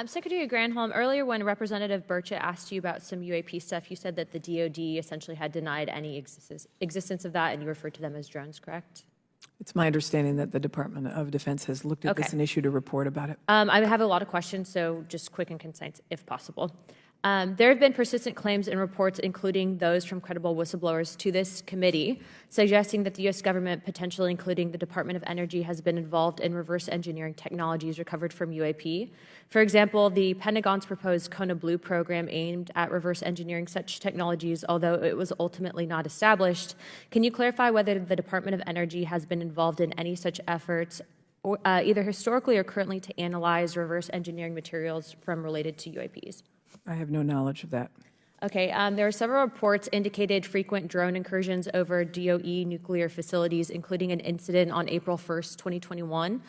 Secretary Granholm, earlier when Representative Burchett asked you about some UAP stuff, you said that the DoD essentially had denied any existence of that, and you referred to them as drones, correct? It's my understanding that the Department of Defense has looked at this and issued a report about it. I have a lot of questions, so just quick and concise if possible. There have been persistent claims and reports, including those from credible whistleblowers to this committee, suggesting that the U.S. government, potentially including the Department of Energy, has been involved in reverse engineering technologies recovered from UAP. For example, the Pentagon's proposed Kona Blue program aimed at reverse engineering such technologies, although it was ultimately not established. Can you clarify whether the Department of Energy has been involved in any such efforts, or, either historically or currently, to analyze reverse engineering materials from related to UAPs? I have no knowledge of that. Okay, there are several reports indicated frequent drone incursions over DOE nuclear facilities, including an incident on April 1st, 2021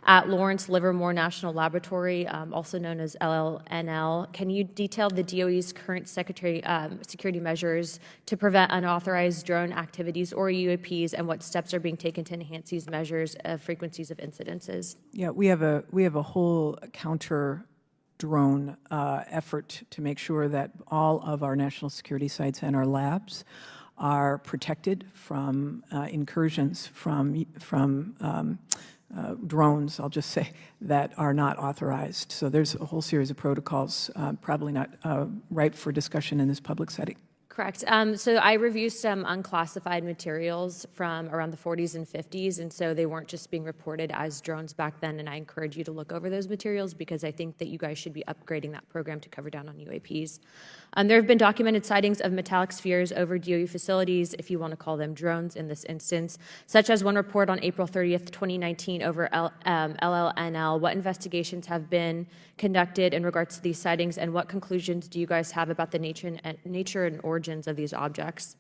at Lawrence Livermore National Laboratory, also known as LLNL. Can you detail the DOE's current security measures to prevent unauthorized drone activities or UAPs, and what steps are being taken to enhance these measures of frequencies of incidences? Yeah, we have a whole counter drone effort to make sure that all of our national security sites and our labs are protected from incursions from drones, I'll just say, that are not authorized. So there's a whole series of protocols, probably not ripe for discussion in this public setting. Correct. So I reviewed some unclassified materials from around the 40s and 50s, and so they weren't just being reported as drones back then, and I encourage you to look over those materials because I think that you guys should be upgrading that program to cover down on UAPs. There have been documented sightings of metallic spheres over DOE facilities, if you want to call them drones in this instance, such as one report on April 30th, 2019 over LLNL. What investigations have been conducted in regards to these sightings, and what conclusions do you guys have about the nature and origins of these objects?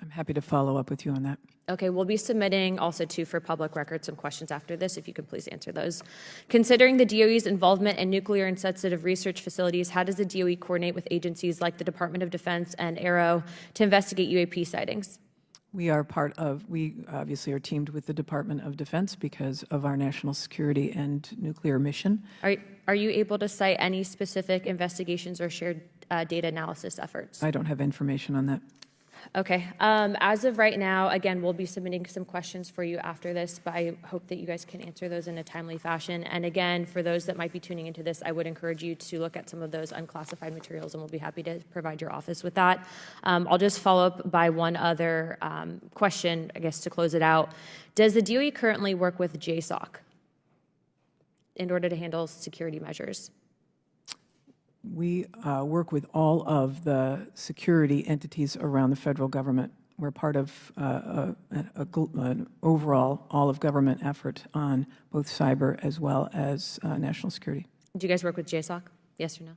I'm happy to follow up with you on that. Okay, we'll be submitting also too for public record some questions after this, if you could please answer those. Considering the DOE's involvement in nuclear and sensitive research facilities, how does the DOE coordinate with agencies like the Department of Defense and AARO to investigate UAP sightings? We obviously are teamed with the Department of Defense because of our national security and nuclear mission. Are you able to cite any specific investigations or shared data analysis efforts? I don't have information on that. Okay. As of right now, again, we'll be submitting some questions for you after this, but I hope that you guys can answer those in a timely fashion. And again, for those that might be tuning into this, I would encourage you to look at some of those unclassified materials, and we'll be happy to provide your office with that. I'll just follow up by one other question, I guess, to close it out. Does the DOE currently work with JSOC in order to handle security measures? We work with all of the security entities around the federal government. We're part of an overall all-of-government effort on both cyber as well as national security. Do you guys work with JSOC? Yes or no?